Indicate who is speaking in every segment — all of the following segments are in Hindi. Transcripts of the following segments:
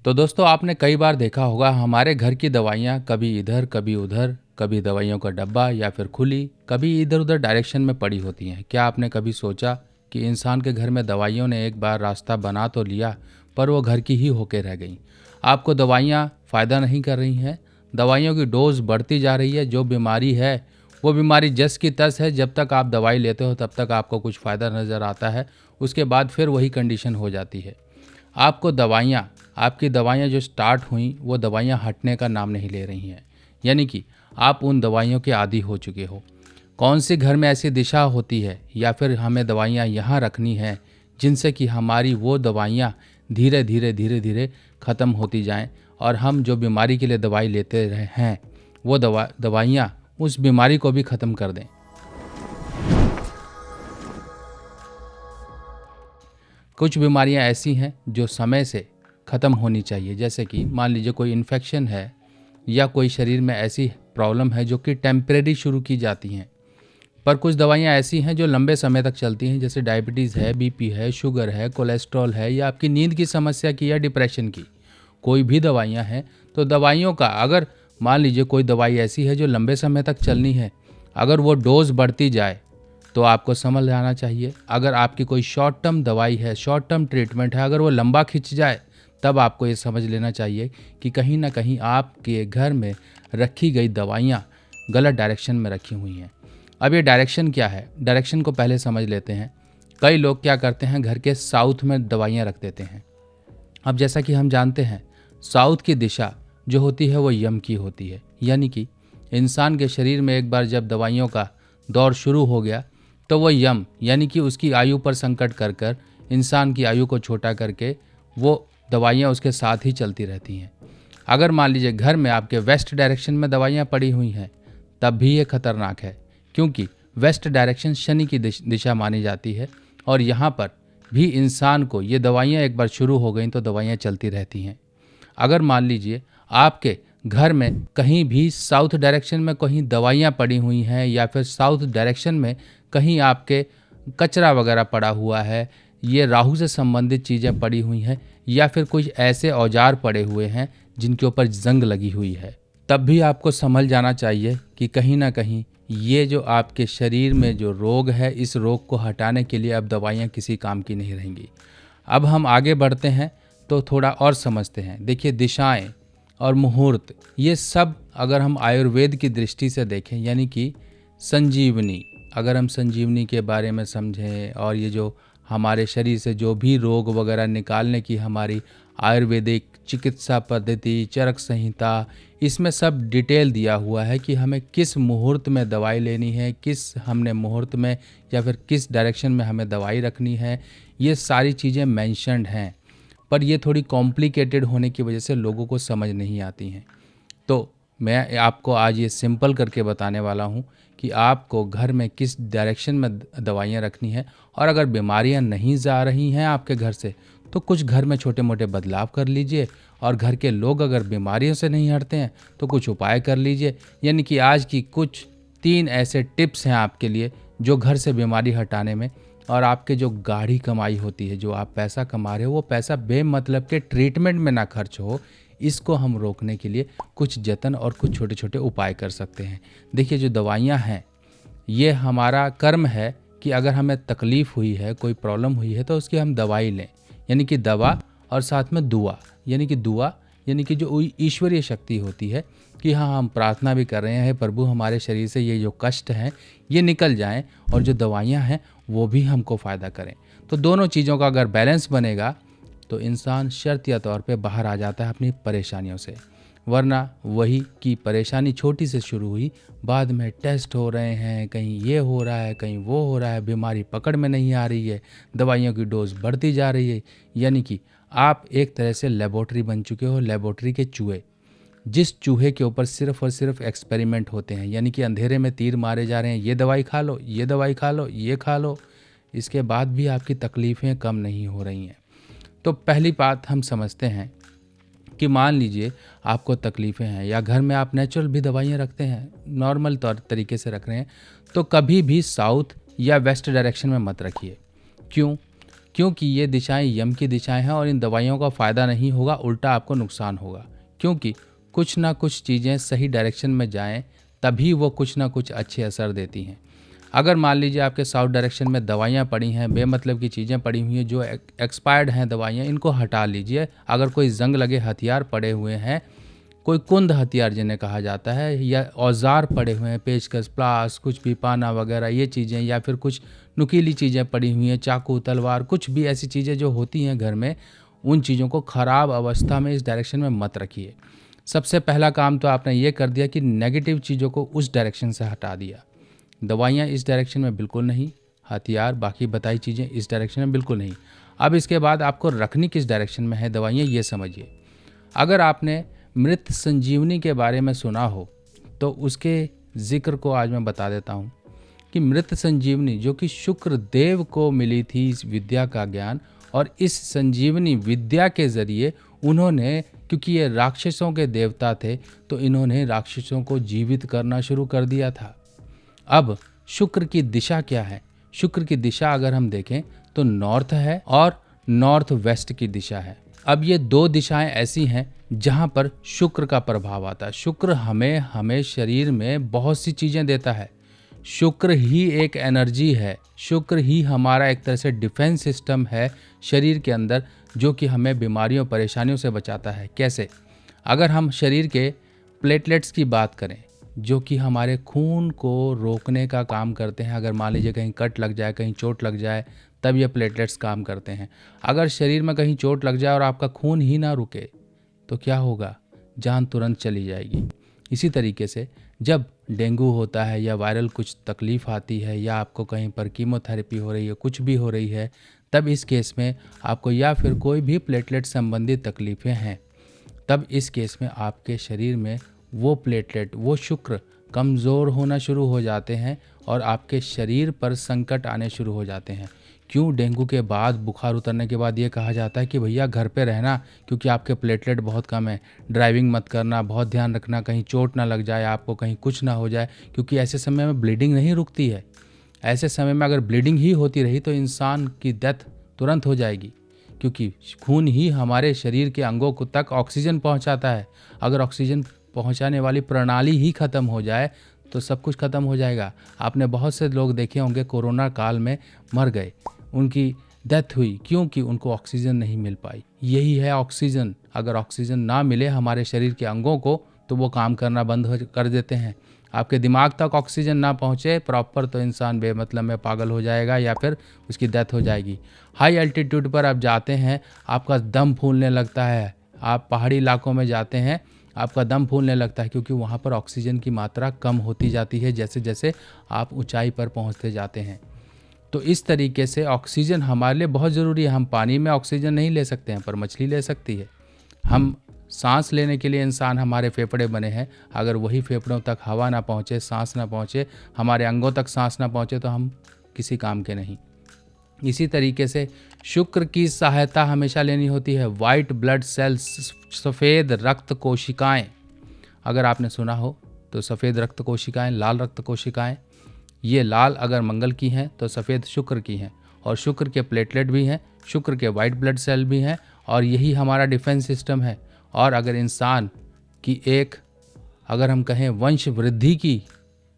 Speaker 1: तो दोस्तों आपने कई बार देखा होगा हमारे घर की दवाइयाँ कभी इधर कभी उधर, कभी दवाइयों का डब्बा या फिर खुली, कभी इधर उधर डायरेक्शन में पड़ी होती हैं। क्या आपने कभी सोचा कि इंसान के घर में दवाइयों ने एक बार रास्ता बना तो लिया, पर वो घर की ही होके रह गई। आपको दवाइयाँ फ़ायदा नहीं कर रही हैं, दवाइयों की डोज बढ़ती जा रही है। जो बीमारी है वो बीमारी जस की तस है। जब तक आप दवाई लेते हो तब तक आपको कुछ फ़ायदा नज़र आता है, उसके बाद फिर वही कंडीशन हो जाती है। आपको दवाइयाँ आपकी दवाइयाँ जो स्टार्ट हुई वो दवाइयाँ हटने का नाम नहीं ले रही हैं, यानी कि आप उन दवाइयों के आदी हो चुके हो। कौन सी घर में ऐसी दिशा होती है या फिर हमें दवाइयाँ यहाँ रखनी है जिनसे कि हमारी वो दवाइयाँ धीरे धीरे धीरे धीरे ख़त्म होती जाएं और हम जो बीमारी के लिए दवाई लेते रहे हैं वो दवाइयाँ उस बीमारी को भी ख़त्म कर दें। कुछ बीमारियां ऐसी हैं जो समय से ख़त्म होनी चाहिए, जैसे कि मान लीजिए कोई इन्फेक्शन है या कोई शरीर में ऐसी प्रॉब्लम है जो कि टेम्परेरी शुरू की जाती हैं। पर कुछ दवाइयां ऐसी हैं जो लंबे समय तक चलती हैं, जैसे डायबिटीज़ है, बीपी है, शुगर है, कोलेस्ट्रॉल है या आपकी नींद की समस्या की या डिप्रेशन की। कोई भी दवाइयां हैं तो दवाइयों का अगर मान लीजिए कोई दवाई ऐसी है जो लंबे समय तक चलनी है, अगर वो डोज बढ़ती जाए तो आपको समझ जाना चाहिए। अगर आपकी कोई शॉर्ट टर्म दवाई है, शॉर्ट टर्म ट्रीटमेंट है, अगर वो लंबा खिंच जाए तब आपको ये समझ लेना चाहिए कि कहीं ना कहीं आपके घर में रखी गई दवाइयाँ गलत डायरेक्शन में रखी हुई हैं। अब ये डायरेक्शन क्या है, डायरेक्शन को पहले समझ लेते हैं। कई लोग क्या करते हैं, घर के साउथ में दवाइयाँ रख देते हैं। अब जैसा कि हम जानते हैं, साउथ की दिशा जो होती है वो यम की होती है, यानी कि इंसान के शरीर में एक बार जब दवाइयों का दौर शुरू हो गया तो वो यम यानी कि उसकी आयु पर संकट कर कर इंसान की आयु को छोटा करके वो दवाइयाँ उसके साथ ही चलती रहती हैं। अगर मान लीजिए घर में आपके वेस्ट डायरेक्शन में दवाइयाँ पड़ी हुई हैं तब भी ये खतरनाक है, क्योंकि वेस्ट डायरेक्शन शनि की दिशा मानी जाती है और यहाँ पर भी इंसान को ये दवाइयाँ एक बार शुरू हो गई तो दवाइयाँ चलती रहती हैं। अगर मान लीजिए आपके घर में कहीं भी साउथ डायरेक्शन में कहीं दवाइयाँ पड़ी हुई हैं या फिर साउथ डायरेक्शन में कहीं आपके कचरा वगैरह पड़ा हुआ है, ये राहु से संबंधित चीज़ें पड़ी हुई हैं या फिर कुछ ऐसे औजार पड़े हुए हैं जिनके ऊपर जंग लगी हुई है, तब भी आपको समझ जाना चाहिए कि कहीं ना कहीं ये जो आपके शरीर में जो रोग है, इस रोग को हटाने के लिए अब दवाइयाँ किसी काम की नहीं रहेंगी। अब हम आगे बढ़ते हैं तो थोड़ा और समझते हैं। देखिए, दिशाएं और मुहूर्त ये सब अगर हम आयुर्वेद की दृष्टि से देखें, यानी कि संजीवनी, अगर हम संजीवनी के बारे में समझें और ये जो हमारे शरीर से जो भी रोग वगैरह निकालने की हमारी आयुर्वेदिक चिकित्सा पद्धति, चरक संहिता, इसमें सब डिटेल दिया हुआ है कि हमें किस मुहूर्त में दवाई लेनी है, किस हमने मुहूर्त में या फिर किस डायरेक्शन में हमें दवाई रखनी है, ये सारी चीज़ें मेंशन्ड हैं। पर ये थोड़ी कॉम्प्लिकेटेड होने की वजह से लोगों को समझ नहीं आती हैं। तो मैं आपको आज ये सिंपल करके बताने वाला हूँ कि आपको घर में किस डायरेक्शन में दवाइयाँ रखनी है, और अगर बीमारियाँ नहीं जा रही हैं आपके घर से तो कुछ घर में छोटे मोटे बदलाव कर लीजिए, और घर के लोग अगर बीमारियों से नहीं हटते हैं तो कुछ उपाय कर लीजिए। यानी कि आज की कुछ 3 ऐसे टिप्स हैं आपके लिए जो घर से बीमारी हटाने में, और आपके जो गाढ़ी कमाई होती है, जो आप पैसा कमा रहे हो, वो पैसा बेमतलब के ट्रीटमेंट में ना खर्च हो, इसको हम रोकने के लिए कुछ जतन और कुछ छोटे छोटे उपाय कर सकते हैं। देखिए, जो दवाइयाँ हैं ये हमारा कर्म है कि अगर हमें तकलीफ़ हुई है, कोई प्रॉब्लम हुई है तो उसकी हम दवाई लें, यानी कि दवा और साथ में दुआ, यानी कि दुआ यानी कि जो ईश्वरीय शक्ति होती है कि हाँ, हम प्रार्थना भी कर रहे हैं, प्रभु हमारे शरीर से ये जो कष्ट हैं ये निकल जाएं, और जो दवाइयाँ हैं वो भी हमको फ़ायदा करें। तो दोनों चीज़ों का अगर बैलेंस बनेगा तो इंसान शर्तिया तौर पे बाहर आ जाता है अपनी परेशानियों से। वरना वही कि परेशानी छोटी से शुरू हुई, बाद में टेस्ट हो रहे हैं, कहीं ये हो रहा है, कहीं वो हो रहा है, बीमारी पकड़ में नहीं आ रही है, दवाइयों की डोज बढ़ती जा रही है। यानी कि आप एक तरह से लेबोरेटरी बन चुके हो, लेबोरेटरी के चूहे, जिस चूहे के ऊपर सिर्फ और सिर्फ एक्सपेरिमेंट होते हैं, यानी कि अंधेरे में तीर मारे जा रहे हैं, ये दवाई खा लो, ये दवाई खा लो, ये खा लो, इसके बाद भी आपकी तकलीफ़ें कम नहीं हो रही हैं। तो पहली बात हम समझते हैं कि मान लीजिए आपको तकलीफ़ें हैं या घर में आप नेचुरल भी दवाइयाँ रखते हैं, नॉर्मल तौर तरीके से रख रहे हैं, तो कभी भी साउथ या वेस्ट डायरेक्शन में मत रखिए। क्यों? क्योंकि ये दिशाएं यम की दिशाएं हैं और इन दवाइयों का फ़ायदा नहीं होगा, उल्टा आपको नुकसान होगा। क्योंकि कुछ ना कुछ चीज़ें सही डायरेक्शन में जाएं तभी वो कुछ ना कुछ अच्छे असर देती हैं। अगर मान लीजिए आपके साउथ डायरेक्शन में दवाइयाँ पड़ी हैं, बेमतलब की चीज़ें पड़ी हुई हैं, जो एक्सपायर्ड हैं दवाइयाँ, इनको हटा लीजिए। अगर कोई जंग लगे हथियार पड़े हुए हैं, कोई कुंद हथियार जिन्हें कहा जाता है, या औजार पड़े हुए हैं, पेचकस, प्लास, कुछ भी पाना वगैरह ये चीज़ें, या फिर कुछ नुकीली चीज़ें पड़ी हुई हैं, चाकू, तलवार, कुछ भी ऐसी चीज़ें जो होती हैं घर में, उन चीज़ों को ख़राब अवस्था में इस डायरेक्शन में मत रखिए। सबसे पहला काम तो आपने ये कर दिया कि नेगेटिव चीज़ों को उस डायरेक्शन से हटा दिया। दवाइयाँ इस डायरेक्शन में बिल्कुल नहीं, हथियार बाकी बताई चीज़ें इस डायरेक्शन में बिल्कुल नहीं। अब इसके बाद आपको रखनी किस डायरेक्शन में है दवाइयाँ, ये समझिए। अगर आपने मृत संजीवनी के बारे में सुना हो तो उसके जिक्र को आज मैं बता देता हूँ कि मृत संजीवनी जो कि शुक्र देव को मिली थी इस विद्या का ज्ञान, और इस संजीवनी विद्या के ज़रिए उन्होंने, क्योंकि ये राक्षसों के देवता थे, तो इन्होंने राक्षसों को जीवित करना शुरू कर दिया था। अब शुक्र की दिशा क्या है? शुक्र की दिशा अगर हम देखें तो नॉर्थ है और नॉर्थ वेस्ट की दिशा है। अब ये दो दिशाएं ऐसी हैं जहां पर शुक्र का प्रभाव आता है। शुक्र हमें शरीर में बहुत सी चीज़ें देता है। शुक्र ही एक एनर्जी है, शुक्र ही हमारा एक तरह से डिफेंस सिस्टम है शरीर के अंदर, जो कि हमें बीमारियों परेशानियों से बचाता है। कैसे? अगर हम शरीर के प्लेटलेट्स की बात करें, जो कि हमारे खून को रोकने का काम करते हैं। अगर मान लीजिए कहीं कट लग जाए, कहीं चोट लग जाए, तब ये प्लेटलेट्स काम करते हैं। अगर शरीर में कहीं चोट लग जाए और आपका खून ही ना रुके तो क्या होगा? जान तुरंत चली जाएगी। इसी तरीके से जब डेंगू होता है या वायरल कुछ तकलीफ़ आती है, या आपको कहीं पर कीमोथेरेपी हो रही है, कुछ भी हो रही है, तब इस केस में आपको, या फिर कोई भी प्लेटलेट संबंधित तकलीफ़ें हैं, तब इस केस में आपके शरीर में वो प्लेटलेट, वो शुक्र कमज़ोर होना शुरू हो जाते हैं और आपके शरीर पर संकट आने शुरू हो जाते हैं। क्यों? डेंगू के बाद, बुखार उतरने के बाद ये कहा जाता है कि भैया घर पे रहना, क्योंकि आपके प्लेटलेट बहुत कम है। ड्राइविंग मत करना, बहुत ध्यान रखना, कहीं चोट ना लग जाए आपको, कहीं कुछ ना हो जाए, क्योंकि ऐसे समय में ब्लीडिंग नहीं रुकती है। ऐसे समय में अगर ब्लीडिंग ही होती रही तो इंसान की डेथ तुरंत हो जाएगी, क्योंकि खून ही हमारे शरीर के अंगों को तक ऑक्सीजन पहुंचाता है। अगर ऑक्सीजन पहुंचाने वाली प्रणाली ही ख़त्म हो जाए तो सब कुछ ख़त्म हो जाएगा। आपने बहुत से लोग देखे होंगे कोरोना काल में मर गए, उनकी डेथ हुई, क्योंकि उनको ऑक्सीजन नहीं मिल पाई। यही है ऑक्सीजन। अगर ऑक्सीजन ना मिले हमारे शरीर के अंगों को तो वो काम करना बंद कर देते हैं। आपके दिमाग तक ऑक्सीजन ना पहुँचे प्रॉपर तो इंसान बेमतलब में पागल हो जाएगा या फिर उसकी डेथ हो जाएगी। हाई एल्टीट्यूड पर आप जाते हैं, आपका दम फूलने लगता है। आप पहाड़ी इलाकों में जाते हैं, आपका दम फूलने लगता है, क्योंकि वहाँ पर ऑक्सीजन की मात्रा कम होती जाती है जैसे जैसे आप ऊंचाई पर पहुँचते जाते हैं। तो इस तरीके से ऑक्सीजन हमारे लिए बहुत ज़रूरी है। हम पानी में ऑक्सीजन नहीं ले सकते हैं, पर मछली ले सकती है। हम सांस लेने के लिए इंसान, हमारे फेफड़े बने हैं, अगर वही फेफड़ों तक हवा ना पहुँचे, सांस ना पहुँचे, हमारे अंगों तक सांस ना पहुँचे, तो हम किसी काम के नहीं। इसी तरीके से शुक्र की सहायता हमेशा लेनी होती है। वाइट ब्लड सेल्स, सफ़ेद रक्त कोशिकाएं, अगर आपने सुना हो तो सफ़ेद रक्त कोशिकाएं, लाल रक्त कोशिकाएं, ये लाल अगर मंगल की हैं तो सफ़ेद शुक्र की हैं, और शुक्र के प्लेटलेट भी हैं, शुक्र के वाइट ब्लड सेल भी हैं, और यही हमारा डिफेंस सिस्टम है। और अगर इंसान की एक, अगर हम कहें वंश वृद्धि की,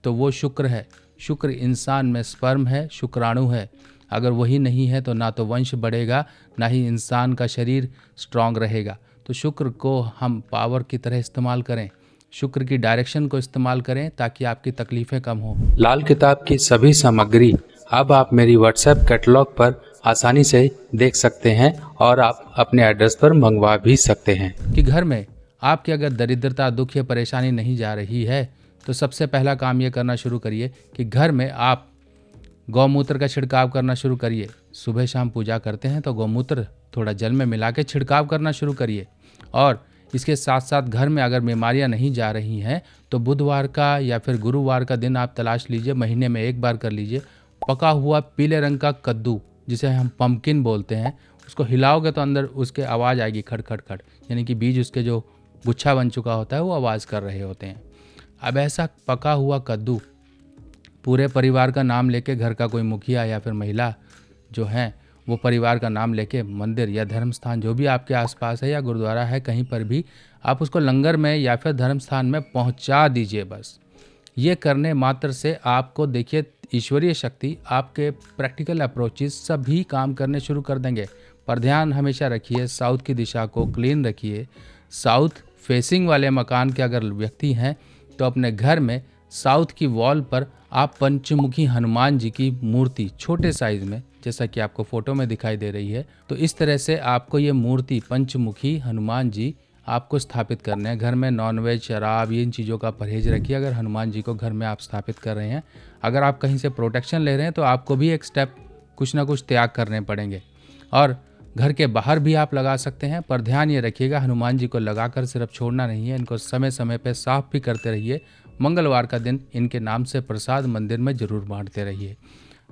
Speaker 1: तो वो शुक्र है। शुक्र इंसान में स्पर्म है, शुक्राणु है। अगर वही नहीं है तो ना तो वंश बढ़ेगा, ना ही इंसान का शरीर स्ट्रांग रहेगा। तो शुक्र को हम पावर की तरह इस्तेमाल करें, शुक्र की डायरेक्शन को इस्तेमाल करें, ताकि आपकी तकलीफ़ें कम हो।
Speaker 2: लाल किताब की सभी सामग्री अब आप मेरी व्हाट्सएप कैटलॉग पर आसानी से देख सकते हैं और आप अपने एड्रेस पर मंगवा भी सकते हैं।
Speaker 1: कि घर में आपकी अगर दरिद्रता, दुख या परेशानी नहीं जा रही है तो सबसे पहला काम ये करना शुरू करिए कि घर में आप गौमूत्र का छिड़काव करना शुरू करिए। सुबह शाम पूजा करते हैं तो गौमूत्र थोड़ा जल में मिला के छिड़काव करना शुरू करिए। और इसके साथ साथ घर में अगर बीमारियां नहीं जा रही हैं तो बुधवार का या फिर गुरुवार का दिन आप तलाश लीजिए, महीने में एक बार कर लीजिए। पका हुआ पीले रंग का कद्दू, जिसे हम पम्पकिन बोलते हैं, उसको हिलाओगे तो अंदर उसके आवाज़ आएगी, खड़ खड़ खड़, यानी कि बीज उसके जो गुच्छा बन चुका होता है वो आवाज़ कर रहे होते हैं। अब ऐसा पका हुआ कद्दू पूरे परिवार का नाम लेके घर का कोई मुखिया या फिर महिला जो हैं वो परिवार का नाम लेके मंदिर या धर्म स्थान जो भी आपके आसपास है या गुरुद्वारा है कहीं पर भी आप उसको लंगर में या फिर धर्म स्थान में पहुंचा दीजिए। बस ये करने मात्र से आपको देखिए ईश्वरीय शक्ति आपके प्रैक्टिकल अप्रोचेस सभी काम करने शुरू कर देंगे। पर ध्यान हमेशा रखिए, साउथ की दिशा को क्लीन रखिए। साउथ फेसिंग वाले मकान के अगर व्यक्ति हैं तो अपने घर में साउथ की वॉल पर आप पंचमुखी हनुमान जी की मूर्ति छोटे साइज में, जैसा कि आपको फोटो में दिखाई दे रही है, तो इस तरह से आपको ये मूर्ति पंचमुखी हनुमान जी आपको स्थापित करने हैं। घर में नॉनवेज, शराब, इन चीज़ों का परहेज रखिए अगर हनुमान जी को घर में आप स्थापित कर रहे हैं। अगर आप कहीं से प्रोटेक्शन ले रहे हैं तो आपको भी एक स्टेप कुछ ना कुछ त्याग करने पड़ेंगे। और घर के बाहर भी आप लगा सकते हैं, पर ध्यान ये रखिएगा हनुमान जी को लगाकर सिर्फ छोड़ना नहीं है, इनको समय समय पर साफ भी करते रहिए। मंगलवार का दिन इनके नाम से प्रसाद मंदिर में ज़रूर बांटते रहिए।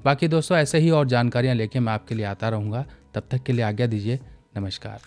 Speaker 1: बाकी दोस्तों ऐसे ही और जानकारियाँ लेके मैं आपके लिए आता रहूँगा। तब तक के लिए आज्ञा दीजिए। नमस्कार।